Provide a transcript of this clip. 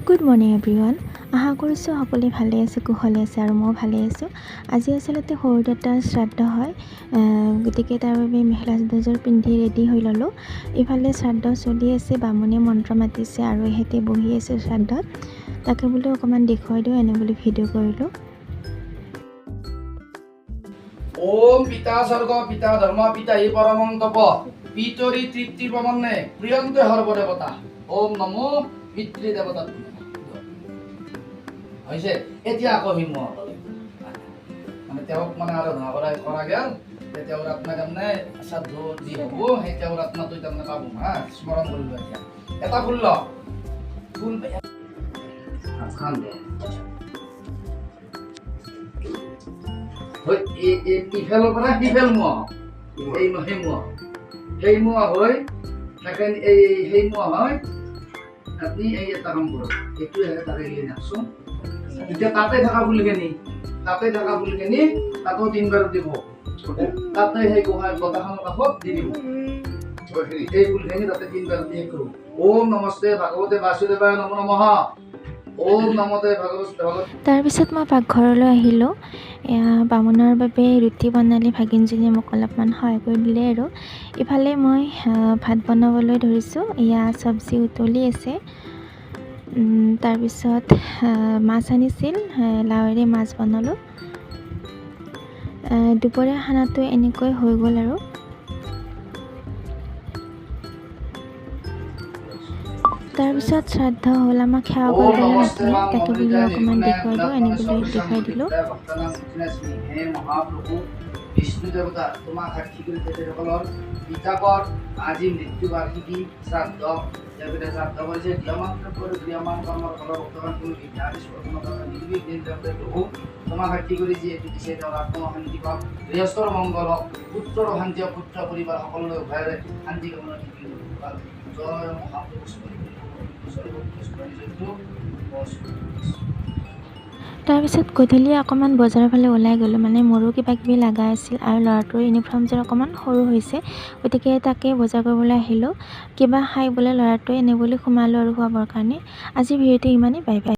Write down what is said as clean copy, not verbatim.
Good morning everyone. আশা কৰিছোঁ সকলোৱে ভালে আছে, কুশলে আছে আৰু মই ভালে আছোঁ। আজি আচলতে সৰু দাদাৰ শ্ৰাদ্ধ হয়, গতিকে তাৰ বাবে মেখেলা চাদৰযোৰ পিন্ধি ৰেডি হৈ ল'লোঁ। ইফালে শ্ৰাদ্ধ চলি আছে, বামুণে মন্ত্ৰ মাতিছে আৰু এহেঁতে বহি আছে শ্ৰাদ্ধত। তাকে বোলো অকণমান দেখুৱাই দিওঁ, এনে বুলি ভিডিঅ' কৰিলোঁ। ওম পিতা স্বর্গ পিতা ধর্ম পিতা হি পরমং তপ পিতরি তৃপ্তি প্রমন্নে প্রিয়ন্তে সর্বদেবতা ওম নমো পিতৃ দেবতা হৈছে। এতিয়া আকৌ হিমু মানে তেওঁক মানে আৰাধনা কৰা গেল, তেওঁৰ আত্মা তাৰমানে শ্ৰাদ্ধ যি হ'ব সেই তেওঁৰ আত্মাটো তাৰমানে পাব হা, স্মৰণ কৰিব। এতিয়া এটা ফুল ল ফুল খান ইফালৰ পৰা সিফাল মুৱা সেই মুৱা হয় থাকেন সেই মুৱা হয়। আপুনি এই এটা কাম কৰক, এইটোৱে তাকে গিয়ে নাকচোন। এতিয়া তাতে থকা ফুলখিনি তাতো 3 বাৰ দিব, তাতে সেই গদাখনৰ কাষত দি দিব। এই ফুলখিনি তাতে 3 বাৰ দি কৰোঁ। ওম নমস্তে ভাগৱতে বাসুদেৱায় নমো নমঃ। তাৰপিছত মই পাকঘৰলৈ আহিলোঁ। বামুণৰ বাবে ৰুটি বনালে ভাগিনজনীয়ে মোক অলপমান সহায় কৰি দিলে আৰু ইফালে মই ভাত বনাবলৈ ধৰিছোঁ। এয়া চব্জি উতলি আছে। তাৰপিছত মাছ আনিছিল, লাওৰে মাছ বনালোঁ। দুপৰীয়া খানাটো এনেকৈ হৈ গ'ল আৰু তাৰপিছত শ্ৰাদ্ধ হ'ল, আমাক সেৱা কৰিবলৈ মাতিলে। তাকে বোলো অকণমান দেখুৱাই দিওঁ, এনে বুলি দেখুৱাই দিলোঁ। বিষ্ণু দেৱতা তোমাক সাক্ষী কৰি তেখেতসকলৰ পিতাকৰ আজি মৃত্যু বাৰ্ষিকী শ্ৰাদ্ধ শ্ৰাদ্ধ কৰিছে। ক্ৰিয়ামান কৰ্মৰ ফলৰ ভক্তগণ কোনো তোমাক সাক্ষী কৰি যি এইটো দিছে, তেওঁৰ আত্মশান্তি পাওক, গৃহস্থৰ মংগল হওক, পুত্ৰৰ শান্তি হওক, পুত্ৰ পৰিবাৰ সকলোলৈ উভয়ৰে শান্তি কামনা জয় মহাপুৰুষ। তাৰপিছত গধূলি অকণমান বজাৰৰ ফালে ওলাই গ'লোঁ, মানে মোৰো কিবা কিবি লগা আছিল আৰু ল'ৰাটোৰ ইউনিফৰ্মযোৰ অকণমান সৰু হৈছে, গতিকে তাকে বজাৰ কৰিবলৈ আহিলোঁ। কিবা খাই বোলে ল'ৰাটোৱে, এনে বুলি সোমালোঁ আৰু খোৱাবৰ কাৰণে। আজি ভিডিঅ'টো ইমানেই, বাই বাই।